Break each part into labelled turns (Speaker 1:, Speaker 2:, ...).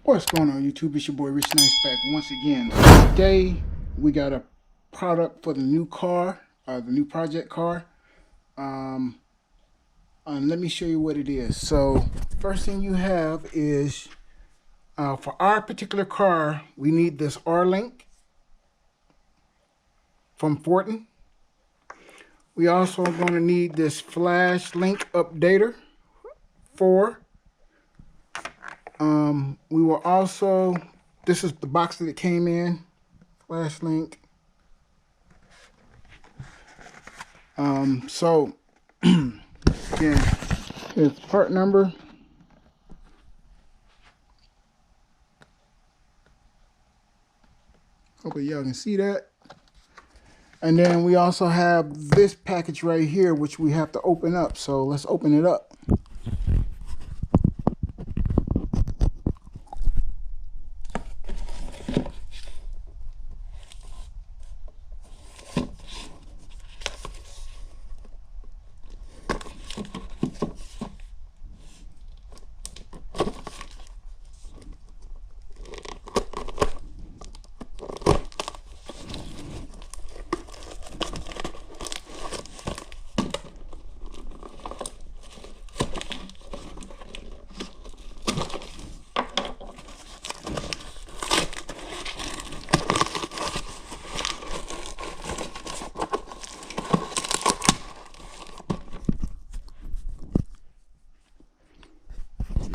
Speaker 1: What's going on, YouTube? It's your boy Rich Nice back once again. So today we got a product for the new car, the new project car. And let me show you what it is. So first thing you have is for our particular car, we need this R-Link from Fortin. We also are going to need this flash link updater for. We will also, this is the box that it came in, flash link. So again, here's part number. Hopefully y'all can see that. And then we also have this package right here, which we have to open up. So let's open it up.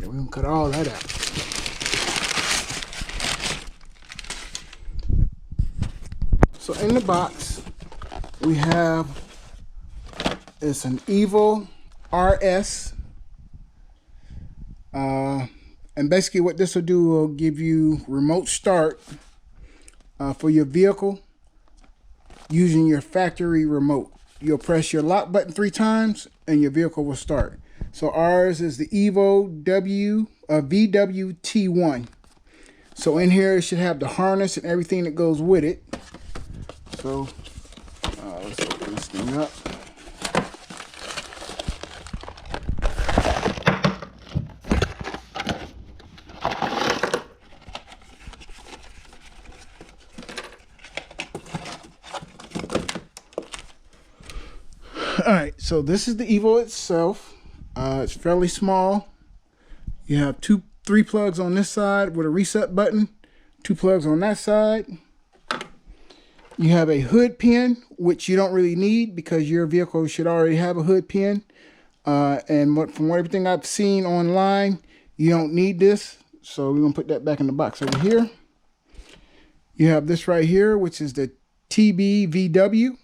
Speaker 1: We're gonna cut all that out. So in the box, we have, it's an EVO RS. And basically what this will do will give you remote start for your vehicle using your factory remote. You'll press your lock button 3 times and your vehicle will start. So ours is the EVO VWT1. So in here it should have the harness and everything that goes with it. So let's open this thing up. All right, so this is the EVO itself. It's fairly small. You have 3 plugs on this side with a reset button, 2 plugs on that side. You have a hood pin, which you don't really need because your vehicle should already have a hood pin. And from everything I've seen online, you don't need this. So we're gonna put that back in the box over here. You have this right here, which is the TBVW.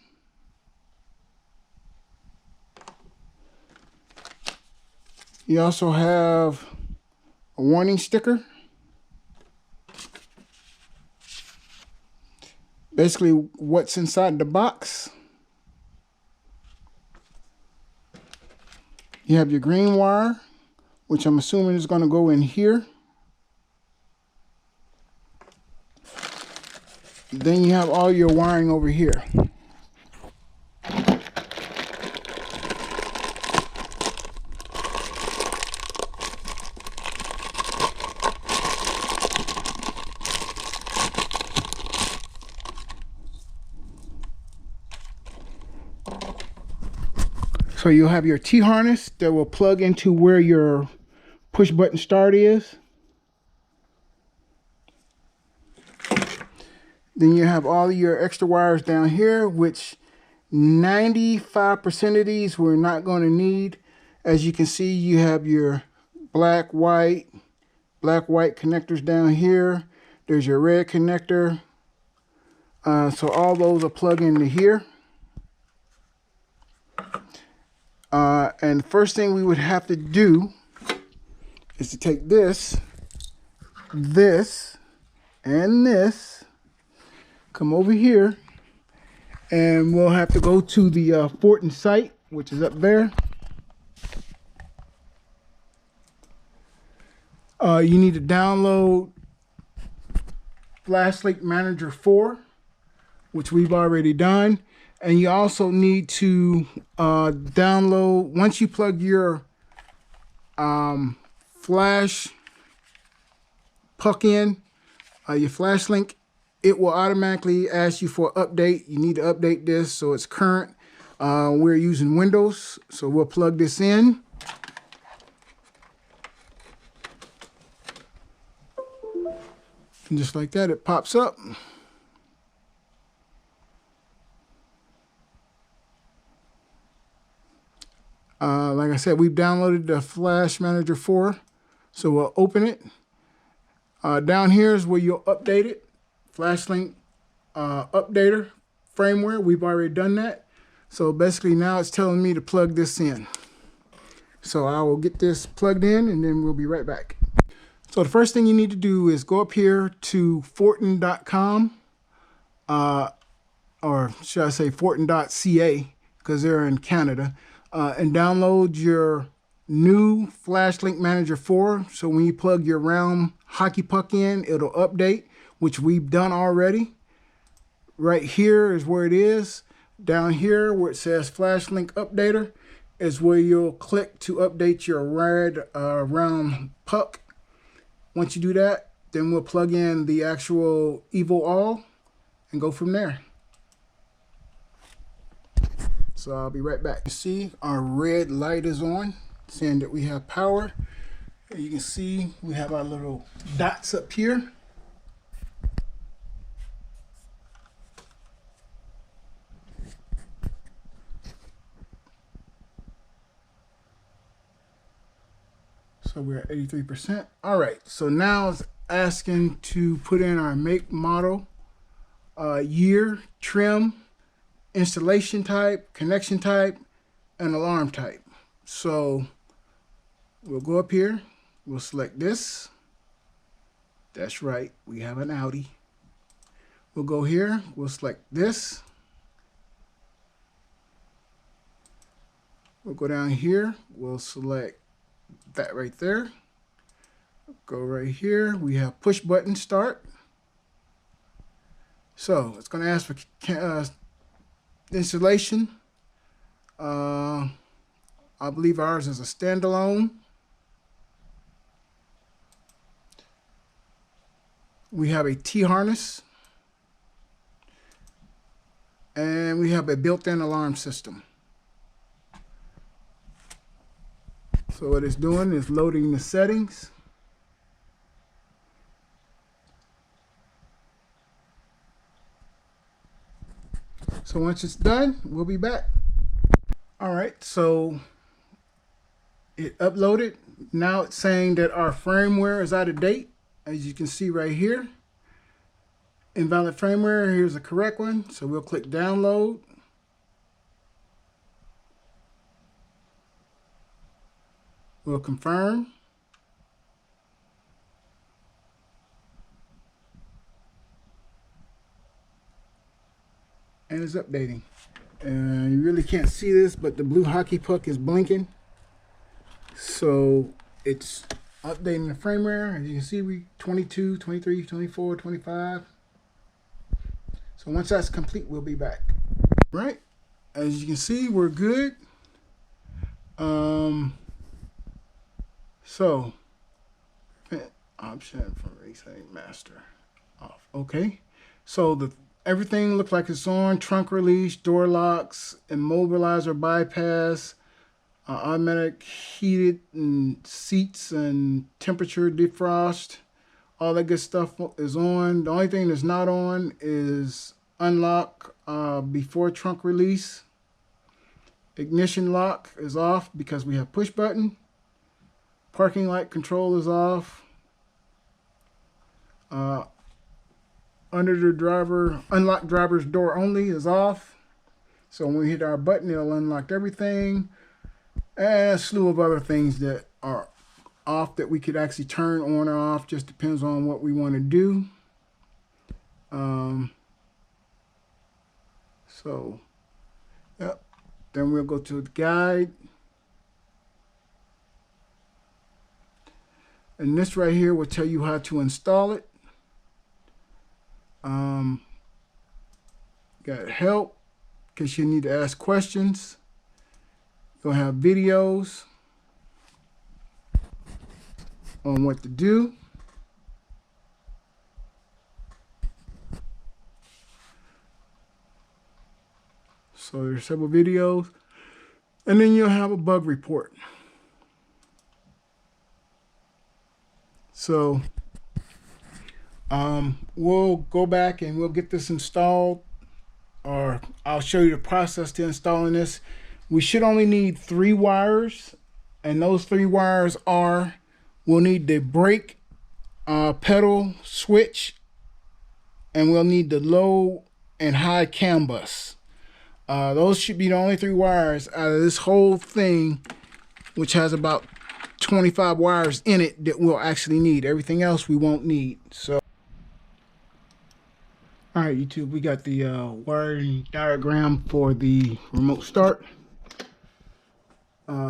Speaker 1: You also have a warning sticker. Basically what's inside the box. You have your green wire, which I'm assuming is going to go in here. Then you have all your wiring over here. So you'll have your T-harness that will plug into where your push button start is. Then you have all your extra wires down here, which 95% of these we're not going to need. As you can see, you have your black, white connectors down here. There's your red connector. So all those are plugged into here. And the first thing we would have to do is to take this, and this, come over here, and we'll have to go to the Fortin site, which is up there. You need to download Flashlight Manager 4, which we've already done. And you also need to download, once you plug your flash puck in your flash link, it will automatically ask you for an update. You need to update this so it's current. We're using Windows, so we'll plug this in. And just like that, it pops up. Like I said, we've downloaded the Flash Manager 4, so we'll open it. Down here is where you'll update it. FlashLink Updater firmware, we've already done that. So basically now it's telling me to plug this in. So I will get this plugged in and then we'll be right back. So the first thing you need to do is go up here to Fortin.com, or should I say Fortin.ca, because they're in Canada, and download your new FlashLink Manager 4. So when you plug your round hockey puck in, it'll update, which we've done already. Right here is where it is. Down here where it says FlashLink Updater is where you'll click to update your red round puck. Once you do that, then we'll plug in the actual EVO-ALL and go from there. So I'll be right back. You see our red light is on, saying that we have power. You can see we have our little dots up here. So we're at 83%. All right, so now it's asking to put in our make, model, year, trim, installation type, connection type, and alarm type. So we'll go up here, we'll select this. That's right, we have an Audi. We'll go here, we'll select this. We'll go down here, we'll select that right there. Go right here, we have push button start. So it's going to ask for installation. I believe ours is a standalone. We have a T-harness. And we have a built-in alarm system. So what it's doing is loading the settings. So once it's done, we'll be back. All right, so it uploaded. Now it's saying that our firmware is out of date. As you can see right here, invalid firmware. Here's the correct one. So we'll click download. We'll confirm. And it's updating. And you really can't see this, but the blue hockey puck is blinking. So it's updating the firmware. As you can see, we 22, 23, 24, 25. So once that's complete, we'll be back. Right. As you can see, we're good. So option from resetting master off. Okay. So everything looks like it's on. Trunk release, door locks, immobilizer bypass, automatic heated and seats and temperature defrost. All that good stuff is on. The only thing that's not on is unlock before trunk release. Ignition lock is off because we have push button. Parking light control is off. Under the driver, unlock driver's door only is off. So when we hit our button, it'll unlock everything. And a slew of other things that are off that we could actually turn on or off. Just depends on what we want to do. So, yep. Then we'll go to the guide. And this right here will tell you how to install it. Got help, in case you need to ask questions. You'll have videos on what to do. So there's several videos. And then you'll have a bug report. So we'll go back and we'll get this installed, or I'll show you the process to installing this. We should only need 3 wires, and those 3 wires are, we'll need the brake pedal switch, and we'll need the low and high CAN bus. Those should be the only 3 wires out of this whole thing, which has about 25 wires in it, that we'll actually need. Everything else we won't need. So, all right, YouTube, we got the wiring diagram for the remote start.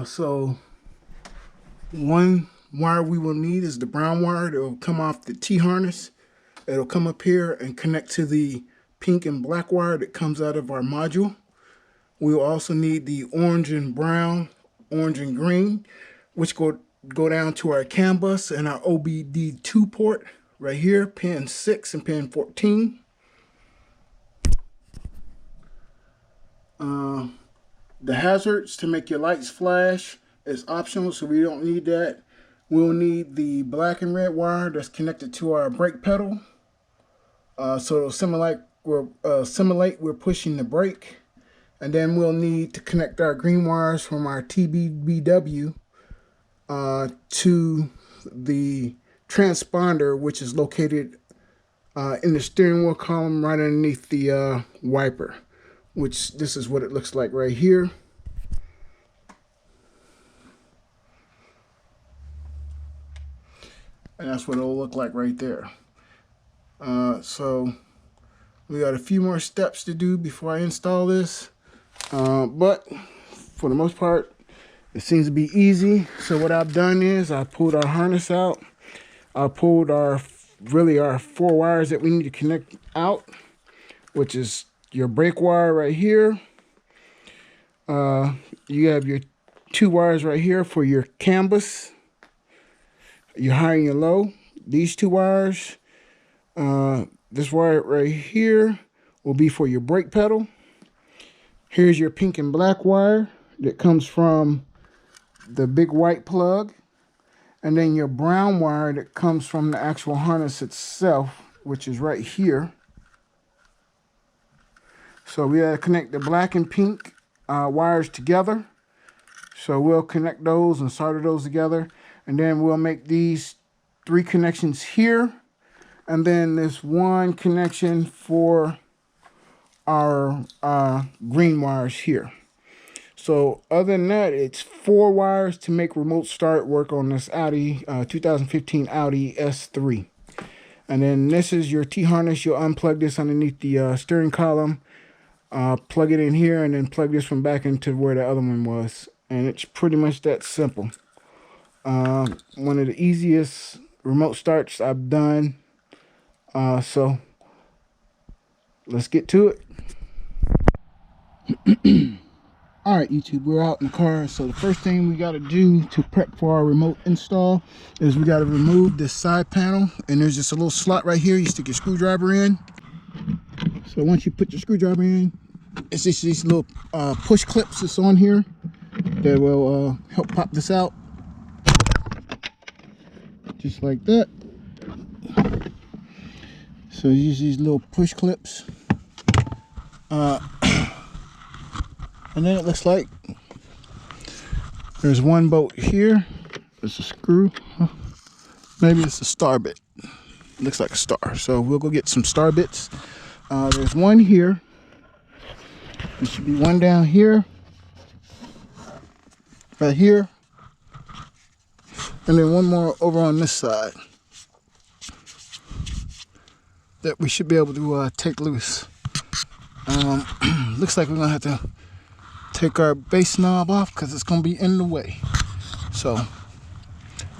Speaker 1: So one wire we will need is the brown wire that will come off the T-harness. It'll come up here and connect to the pink and black wire that comes out of our module. We'll also need the orange and brown, orange and green, which go down to our CAN bus and our OBD2 port right here, pin 6 and pin 14. The hazards to make your lights flash is optional, so we don't need that. We'll need the black and red wire that's connected to our brake pedal. So it'll simulate we're pushing the brake. And then we'll need to connect our green wires from our TBBW to the transponder, which is located in the steering wheel column right underneath the wiper, which this is what it looks like right here. And that's what it'll look like right there. So we got a few more steps to do before I install this. But for the most part, it seems to be easy. So what I've done is I pulled our harness out. I pulled our 4 wires that we need to connect out, which is your brake wire right here. You have your 2 wires right here for your CAN bus, your high and your low. These 2 wires, this wire right here will be for your brake pedal. Here's your pink and black wire that comes from the big white plug. And then your brown wire that comes from the actual harness itself, which is right here. So we gotta connect the black and pink wires together. So we'll connect those and solder those together. And then we'll make these 3 connections here. And then this 1 connection for our green wires here. So other than that, it's 4 wires to make remote start work on this Audi 2015 Audi S3. And then this is your T-harness. You'll unplug this underneath the steering column, plug it in here, and then plug this one back into where the other one was. And it's pretty much that simple. One of the easiest remote starts I've done. So let's get to it. All right, YouTube, we're out in the car. So the first thing we got to do to prep for our remote install is we got to remove this side panel. And there's just a little slot right here. You stick your screwdriver in. So once you put your screwdriver in, it's just these little push clips that's on here that will help pop this out. Just like that. So use these little push clips. And then it looks like there's 1 bolt here. There's a screw. Maybe it's a star bit. Looks like a star. So we'll go get some star bits. There's 1 here. There should be 1 down here. Right here. And then 1 more over on this side that we should be able to take loose. Looks like we're going to have to take our base knob off because it's going to be in the way. So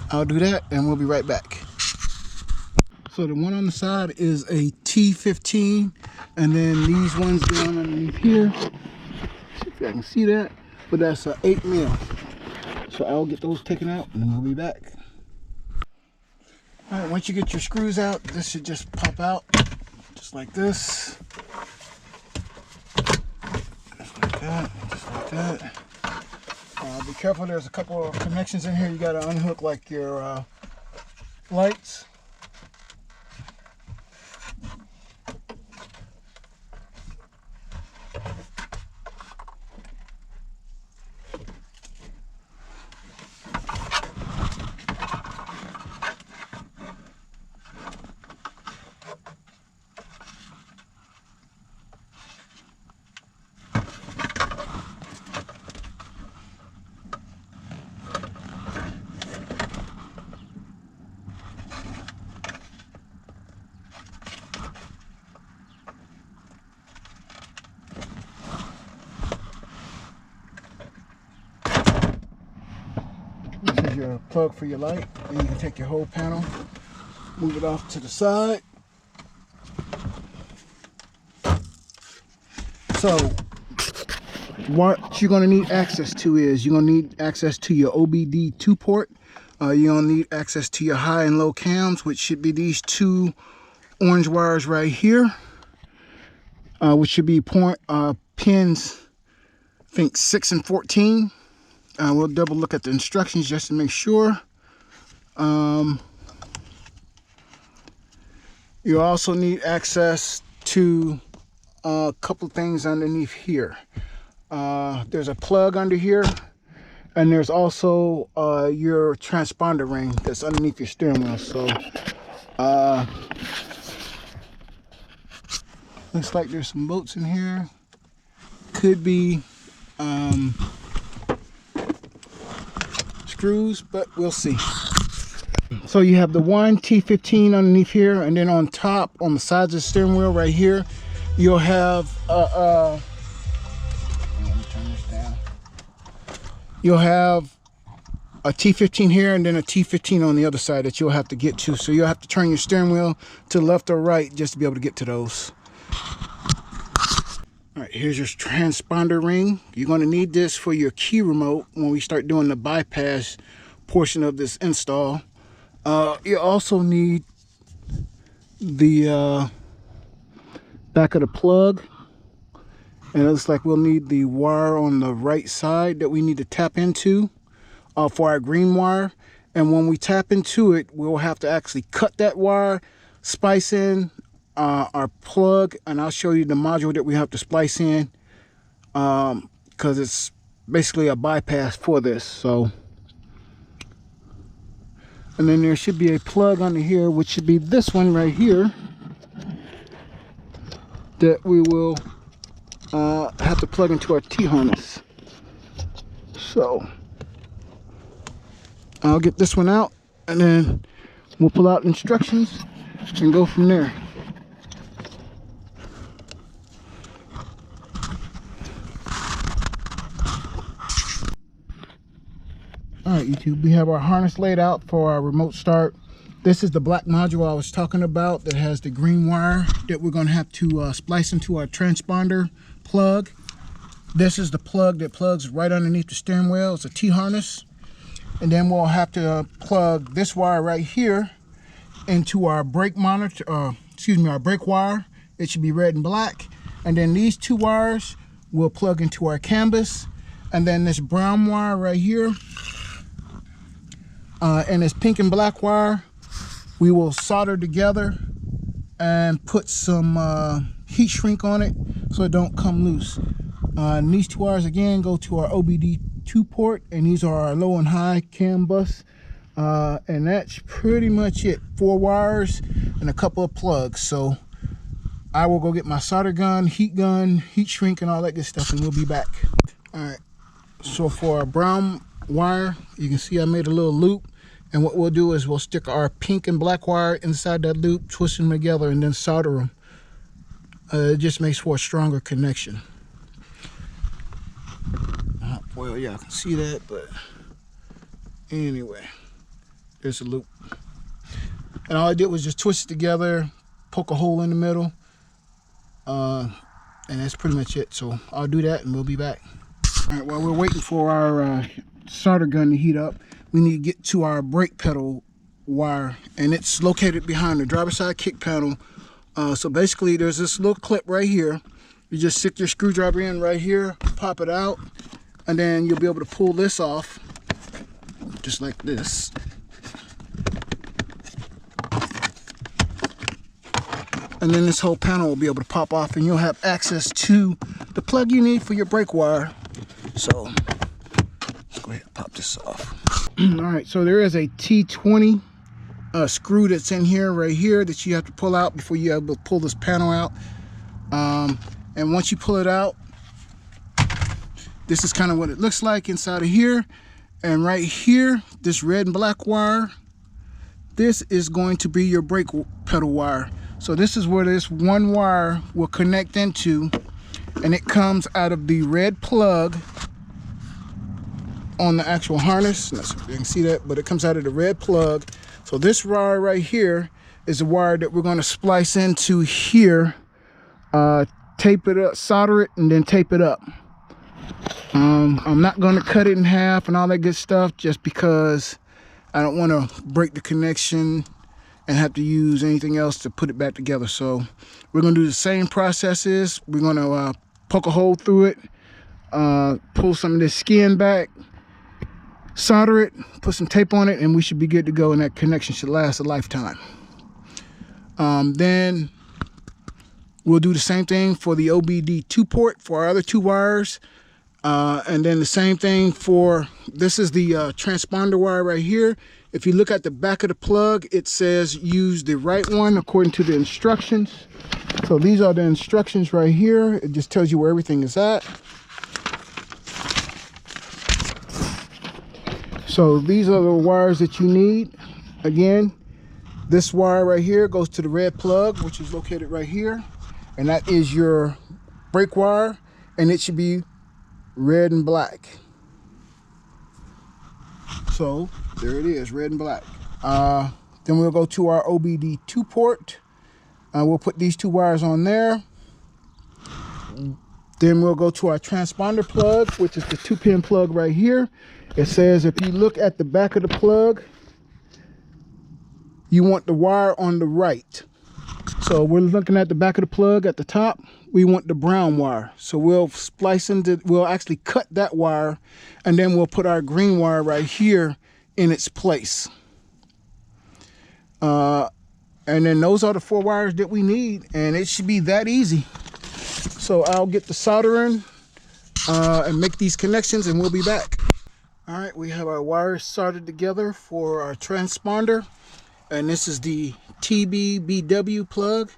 Speaker 1: I'll do that and we'll be right back. So the one on the side is a T15, and then these ones down underneath here, see if I can see that, but that's a 8 mil. So I'll get those taken out and then we'll be back. All right, once you get your screws out, this should just pop out just like this. Just like Good. Be careful, there's a couple of connections in here you got to unhook, like your lights. This is your plug for your light, and you can take your whole panel, move it off to the side. So what you're going to need access to is you're going to need access to your OBD2 port. You're going to need access to your high and low cams, which should be these two orange wires right here, which should be pins, I think 6 and 14. We'll double look at the instructions just to make sure. You also need access to a couple things underneath here. There's a plug under here, and there's also your transponder ring that's underneath your steering wheel. So looks like there's some bolts in here. Could be screws, but we'll see. So you have the one T15 underneath here, and then on top, on the sides of the steering wheel right here, you'll have let me turn this down. You'll have a T15 here, and then a T15 on the other side that you'll have to get to. So you'll have to turn your steering wheel to the left or right just to be able to get to those. All right, here's your transponder ring. You're going to need this for your key remote when we start doing the bypass portion of this install. You also need the back of the plug, and it looks like we'll need the wire on the right side that we need to tap into for our green wire. And when we tap into it, we'll have to actually cut that wire, splice in our plug, and I'll show you the module that we have to splice in, because it's basically a bypass for this. So, and then there should be a plug under here, which should be this one right here, that we will have to plug into our T-harness. So I'll get this one out, and then we'll pull out instructions and go from there. Alright YouTube, we have our harness laid out for our remote start. This is the black module I was talking about that has the green wire that we're going to have to splice into our transponder plug. This is the plug that plugs right underneath the steering wheel. It's a T-harness. And then we'll have to plug this wire right here into our brake monitor, our brake wire. It should be red and black. And then these two wires will plug into our canvas. And then this brown wire right here and this pink and black wire, we will solder together and put some heat shrink on it so it don't come loose. And these two wires again go to our OBD2 port, and these are our low and high cam bus. And that's pretty much it. 4 wires and a couple of plugs. So I will go get my solder gun, heat shrink, and all that good stuff, and we'll be back. All right. So for our brown wire, you can see I made a little loop, and what we'll do is we'll stick our pink and black wire inside that loop, twist them together, and then solder them. It just makes for a stronger connection. Well, yeah, I can see that, but anyway, there's a loop. And all I did was just twist it together, poke a hole in the middle, and that's pretty much it. So I'll do that, and we'll be back. All right, while we're waiting for our solder gun to heat up, we need to get to our brake pedal wire, and it's located behind the driver's side kick panel. So basically there's this little clip right here. You just stick your screwdriver in right here, pop it out, and then you'll be able to pull this off just like this. And then this whole panel will be able to pop off, and you'll have access to the plug you need for your brake wire. So let's go ahead and pop this off. All right, so there is a T20 screw that's in here, right here, that you have to pull out before you're able to pull this panel out. And once you pull it out, this is kind of what it looks like inside of here. And right here, this red and black wire, this is going to be your brake pedal wire. So this is where this one wire will connect into, and it comes out of the red plug on the actual harness. Not sure if you can see that, but it comes out of the red plug. So this wire right here is the wire that we're going to splice into here, tape it up, solder it, and then tape it up. I'm not going to cut it in half and all that good stuff, just because I don't want to break the connection and have to use anything else to put it back together. So we're going to do the same processes. We're going to poke a hole through it, pull some of this skin back, solder it, put some tape on it, and we should be good to go, and that connection should last a lifetime. Then we'll do the same thing for the OBD2 port for our other two wires. And then the same thing for, this is the transponder wire right here. If you look at the back of the plug, it says use the right one according to the instructions. So these are the instructions right here. It just tells you where everything is at. So these are the wires that you need. Again, this wire right here goes to the red plug, which is located right here. And that is your brake wire, and it should be red and black. So there it is, red and black. Then we'll go to our OBD2 port. We'll put these two wires on there. Then we'll go to our transponder plug, which is the 2-pin plug right here. It says if you look at the back of the plug, you want the wire on the right. So we're looking at the back of the plug at the top. We want the brown wire. So we'll splice into, we'll actually cut that wire, and then we'll put our green wire right here in its place. And then those are the 4 wires that we need, and it should be that easy. So I'll get the soldering and make these connections, and we'll be back. All right, we have our wires soldered together for our transponder, and this is the TBBW plug.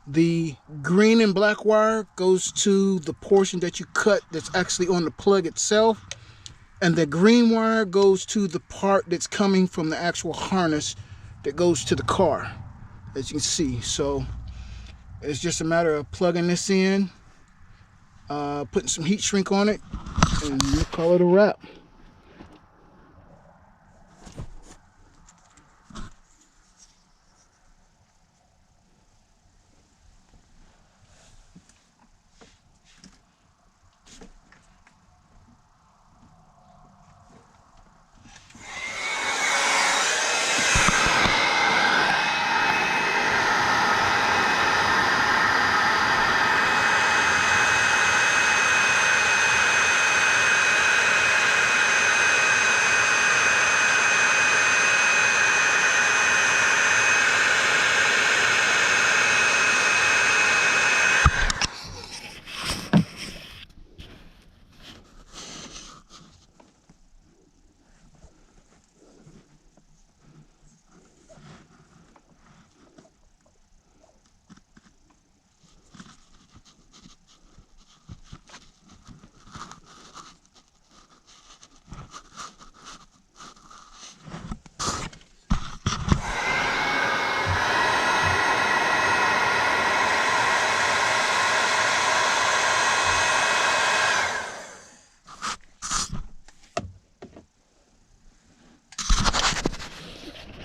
Speaker 1: The green and black wire goes to the portion that you cut that's actually on the plug itself, and the green wire goes to the part that's coming from the actual harness that goes to the car, as you can see. So it's just a matter of plugging this in, putting some heat shrink on it, and we'll call it a wrap.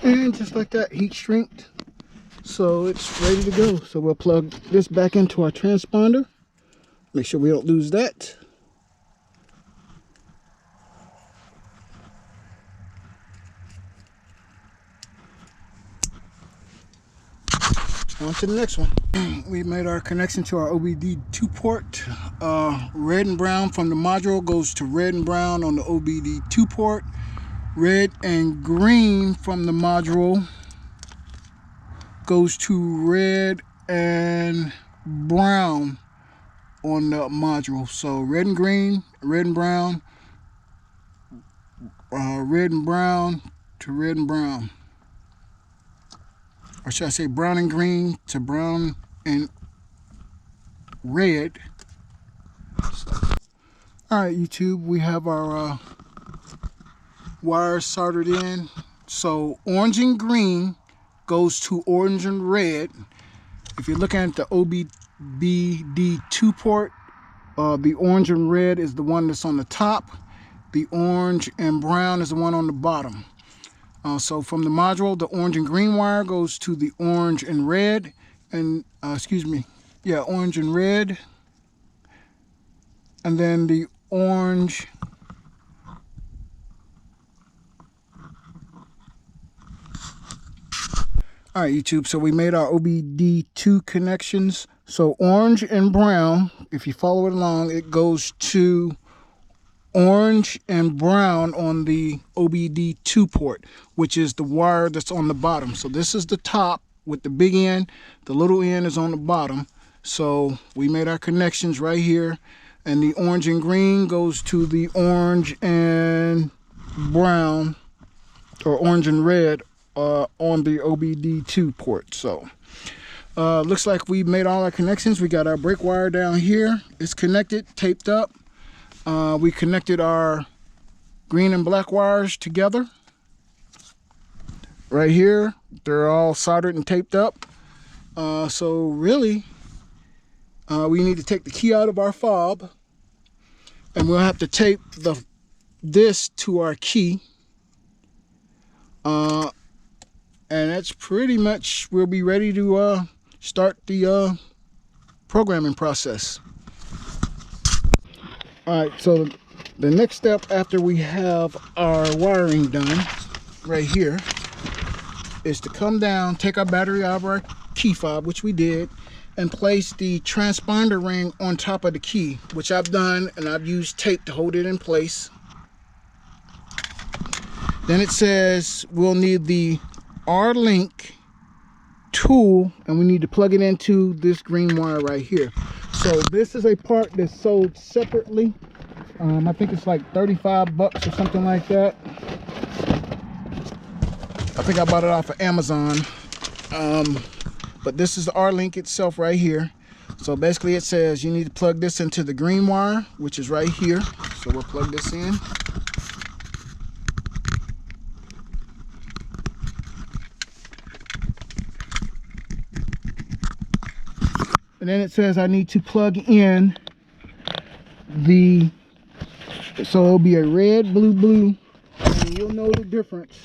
Speaker 1: And just like that, heat shrinked, so it's ready to go. So we'll plug this back into our transponder, make sure we don't lose that. On to the next one. We made our connection to our OBD2 port. Red and brown from the module goes to red and brown on the OBD2 port. Red and green from the module goes to red and brown on the module. So red and green, red and brown, red and brown to red and brown. Or should I say brown and green to brown and red. All right, YouTube, we have our wires soldered in. So orange and green goes to orange and red. If you're looking at the OBD2 port, the orange and red is the one that's on the top. The orange and brown is the one on the bottom. So from the module, the orange and green wire goes to the orange and red, and orange and red, and then the orange All right, YouTube, so we made our OBD2 connections. So orange and brown, if you follow it along, it goes to orange and brown on the OBD2 port, which is the wire that's on the bottom. So this is the top with the big end, the little end is on the bottom. So we made our connections right here, and the orange and green goes to the orange and brown, or orange and red, on the OBD2 port. So looks like we made all our connections. We got our brake wire down here, it's connected, taped up. We connected our green and black wires together right here. They're all soldered and taped up. So really we need to take the key out of our fob, and we'll have to tape this to our key, and that's pretty much, we'll be ready to start the programming process. All right, so the next step after we have our wiring done right here is to come down, take our battery out of our key fob, which we did, and place the transponder ring on top of the key, which I've done, and I've used tape to hold it in place. Then it says we'll need the R-Link tool, and we need to plug it into this green wire right here. So this is a part that's sold separately. I think it's like 35 bucks or something like that. I think I bought it off of Amazon. But this is the R-Link itself right here. So basically it says you need to plug this into the green wire, which is right here. So we'll plug this in. And then it says I need to plug in so it'll be a red, blue, blue, and you'll know the difference.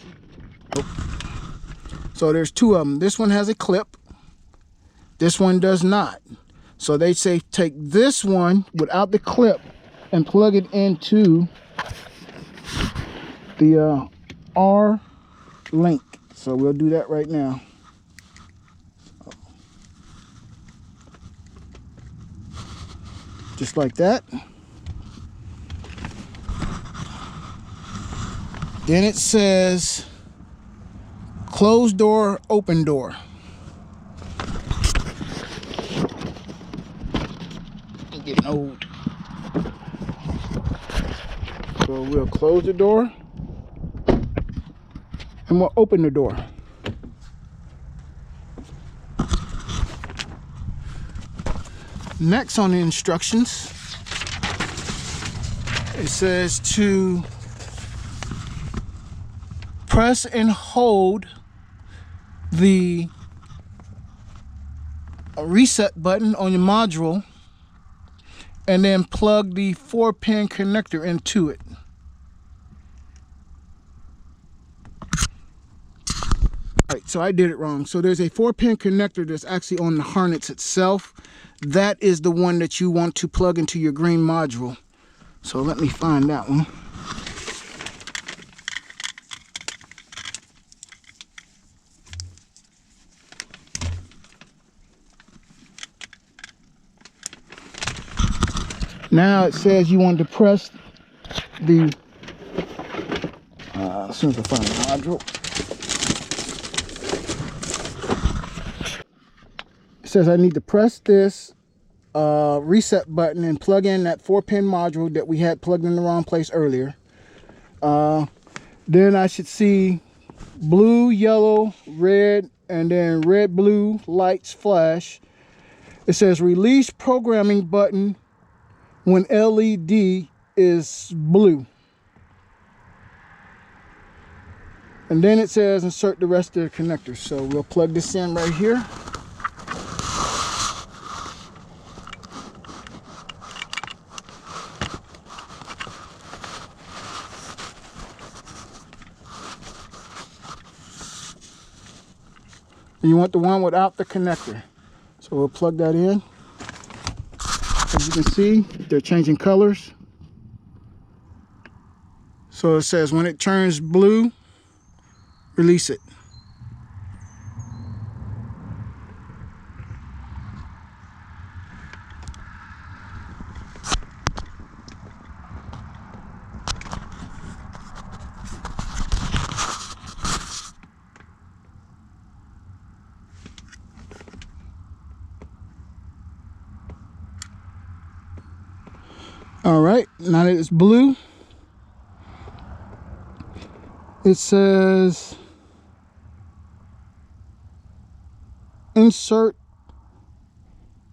Speaker 1: So there's two of them. This one has a clip. This one does not. So they say take this one without the clip and plug it into the R-Link. So we'll do that right now. Just like that. Then it says closed door, open door. I'm getting old. So we'll close the door and we'll open the door. Next on the instructions, it says to press and hold the reset button on your module, and then plug the 4-pin connector into it. All right, so I did it wrong. So there's a 4-pin connector that's actually on the harness itself. That is the one that you want to plug into your green module. So let me find that one. Now it says you want to press the, as soon as I find the module, it says I need to press this reset button and plug in that 4-pin module that we had plugged in the wrong place earlier. Then I should see blue, yellow, red, and then red, blue lights flash. It says release programming button when LED is blue. And then it says insert the rest of the connectors. So we'll plug this in right here. And you want the one without the connector. So we'll plug that in. As you can see, they're changing colors. So it says when it turns blue, release it. All right, now that it's blue, it says insert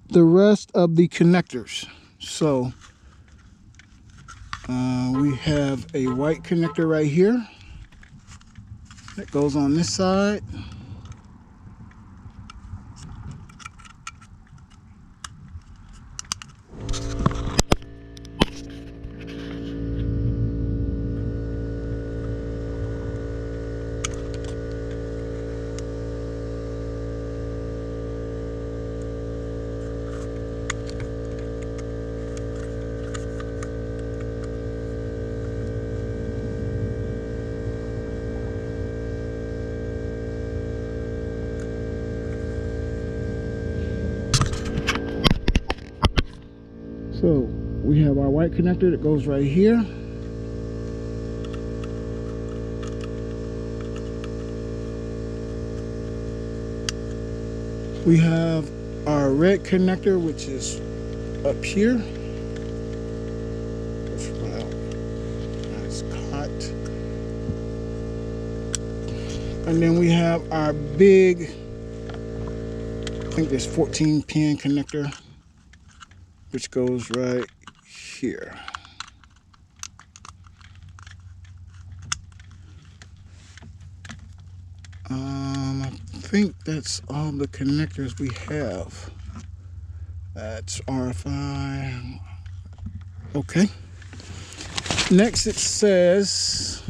Speaker 1: the rest of the connectors. So we have a white connector right here that goes on this side. So we have our white connector that goes right here. We have our red connector, which is up here. That's hot. And then we have our big, I think there's 14-pin connector, which goes right here. I think that's all the connectors we have. That's RFI. Okay. Next it says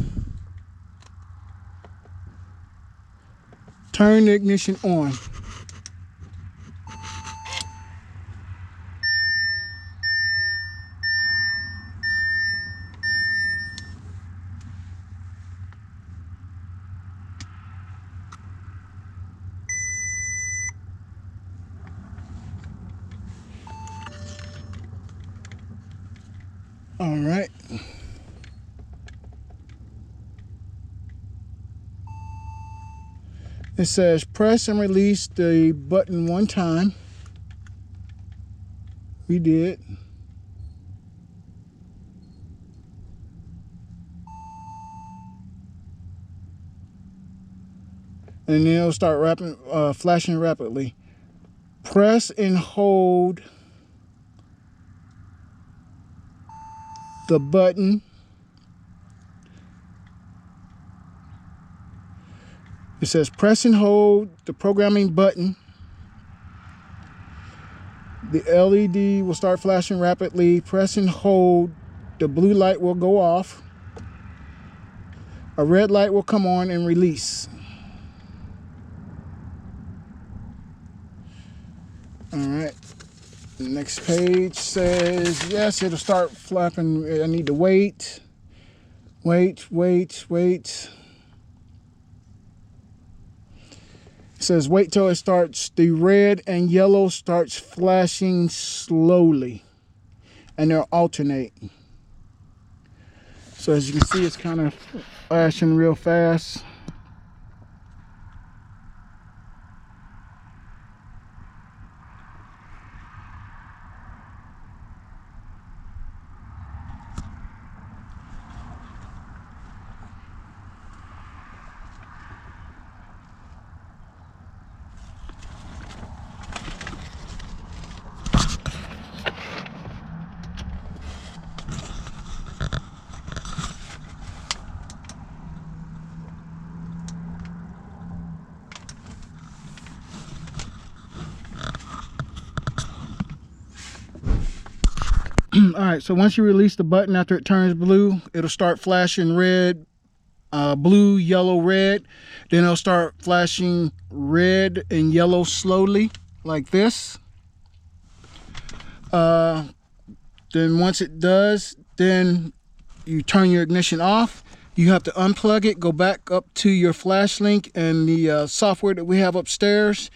Speaker 1: turn the ignition on. All right. It says press and release the button one time. We did. And then it'll start flashing rapidly. Press and hold the button. It says press and hold the programming button. The LED will start flashing rapidly. Press and hold, the blue light will go off. A red light will come on and release. All right. The next page says, yes, it'll start flapping. I need to wait. Wait. It says wait till it starts, the red and yellow starts flashing slowly. and they'll alternate. So as you can see, it's kind of flashing real fast. Alright, so once you release the button after it turns blue, it'll start flashing red, blue, yellow, red. Then it'll start flashing red and yellow slowly, like this. Then once it does, then you turn your ignition off. You have to unplug it, go back up to your flash link and the software that we have upstairs.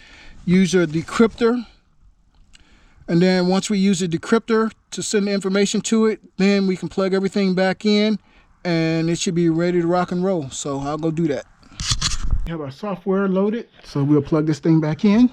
Speaker 1: Use a decryptor. And then once we use a decryptor to send the information to it, then we can plug everything back in and it should be ready to rock and roll. So I'll go do that. We have our software loaded, so we'll plug this thing back in.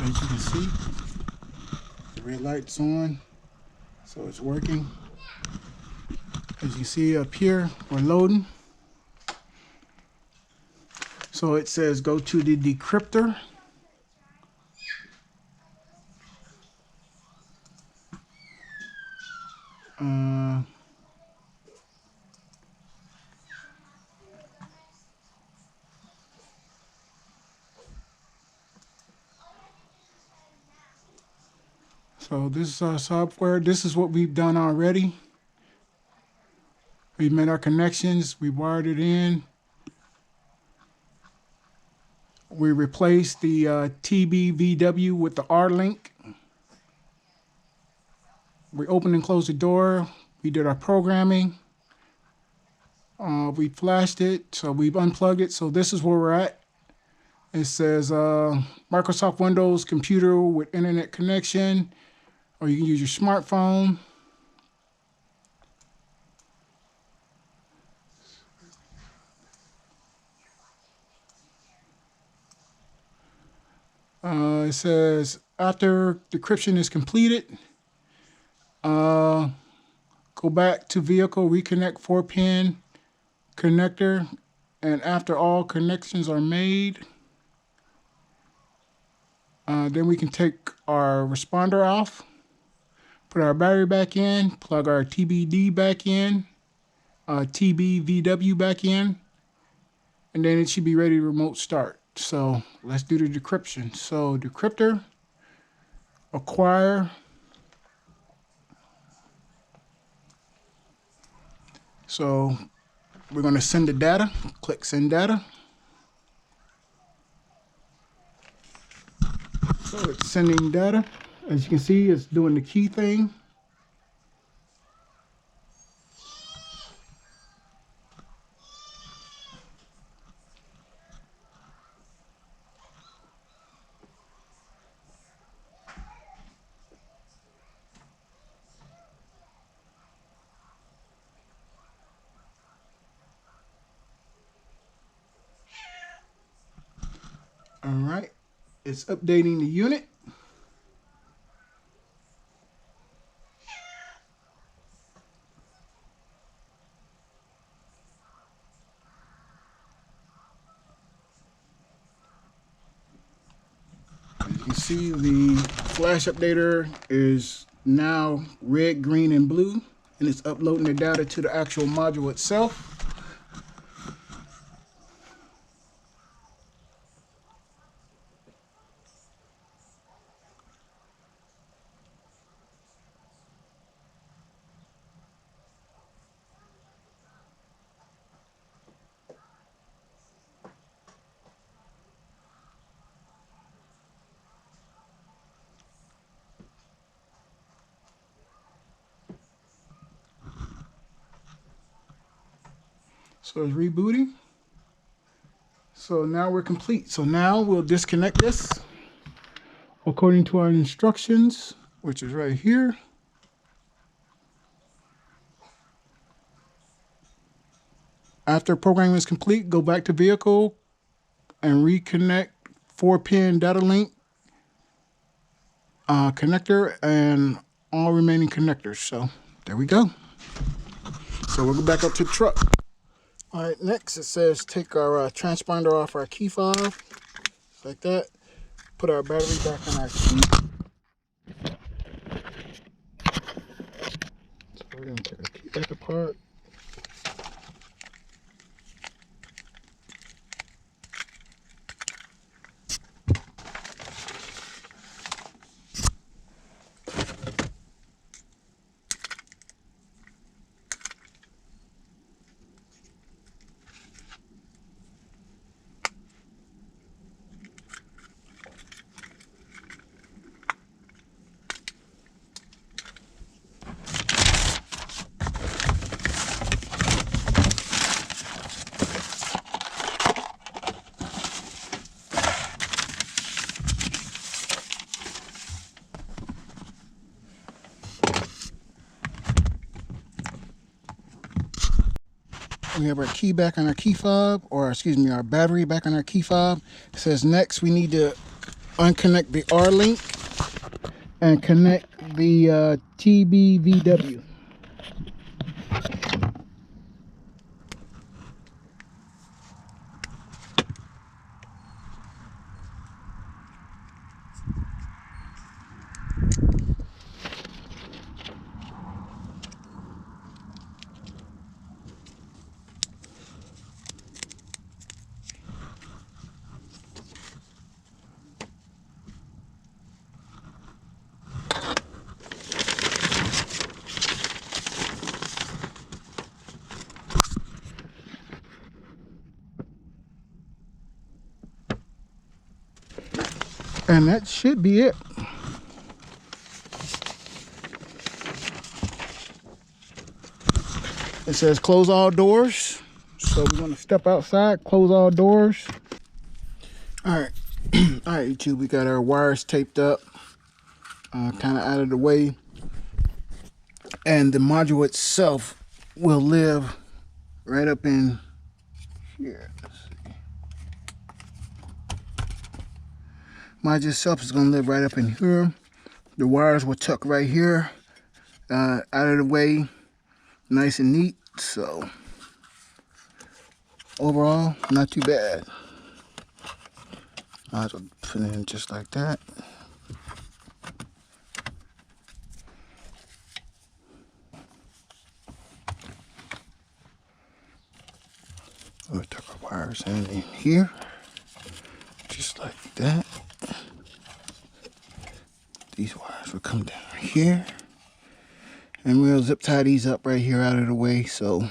Speaker 1: As you can see, the red light's on, so it's working. As you can see up here, we're loading. So it says go to the decryptor. So this is our software. This is what we've done already. We made our connections. We wired it in. We replaced the TBVW with the R-Link. We opened and closed the door. We did our programming. We flashed it, so we've unplugged it. So this is where we're at. It says Microsoft Windows computer with internet connection, or you can use your smartphone. It says after decryption is completed, go back to vehicle, reconnect 4-pin connector, and after all connections are made, then we can take our responder off, put our battery back in, plug our TBD back in, TBVW back in, and then it should be ready to remote start. So let's do the decryption. So decryptor, acquire. So we're going to send the data. Click send data. So it's sending data. As you can see, it's doing the key thing. All right, it's updating the unit. As you can see, the flash updater is now red, green, and blue, and it's uploading the data to the actual module itself. So it's rebooting. So now we're complete. So now we'll disconnect this according to our instructions, which is right here. After programming is complete, go back to vehicle and reconnect 4-pin data link connector and all remaining connectors. So there we go. So we'll go back up to the truck. All right, next it says take our transponder off our key fob, just like that. Put our battery back on our key. So we're gonna take our key back apart. We have our key back on our key fob, or excuse me, our battery back on our key fob. It says next we need to unconnect the R link and connect the TBVW. And that should be it. It says close all doors. So we're gonna step outside, close all doors. All right, all right, YouTube, we got our wires taped up, kind of out of the way. And the module itself will live right up in here. Module itself is gonna live right up in here. The wires will tuck right here, out of the way, nice and neat. So overall, not too bad. I'll put it in just like that. We'll tuck our wires in here, just like that. These wires will come down here, and we'll zip tie these up right here out of the way. So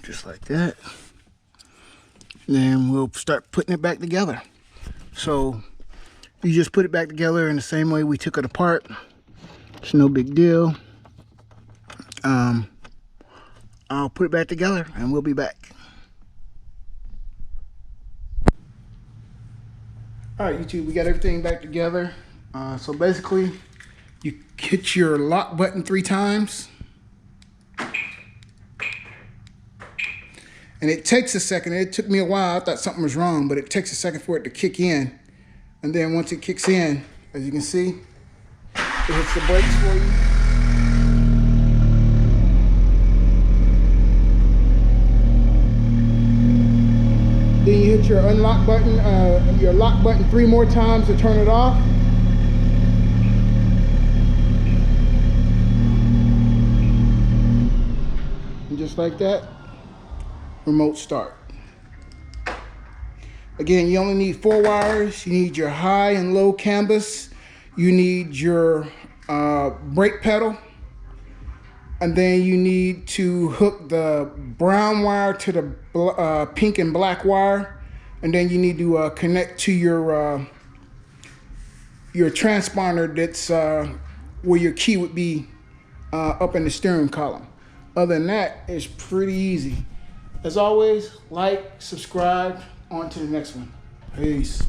Speaker 1: just like that. Then we'll start putting it back together. So you just put it back together in the same way we took it apart. It's no big deal. I'll put it back together and we'll be back. All right, YouTube, we got everything back together. So basically, you hit your lock button 3 times. And it takes a second. It took me a while. I thought something was wrong, but it takes a second for it to kick in. And then once it kicks in, as you can see, it hits the brakes for you. Then you hit your unlock button, your lock button 3 more times to turn it off. And just just like that. Remote start. Again, you only need 4 wires. You need your high and low canvas. You need your brake pedal. And then you need to hook the brown wire to the pink and black wire. And then you need to connect to your transponder that's where your key would be up in the steering column. Other than that, it's pretty easy. As always, like, subscribe, on to the next one. Peace.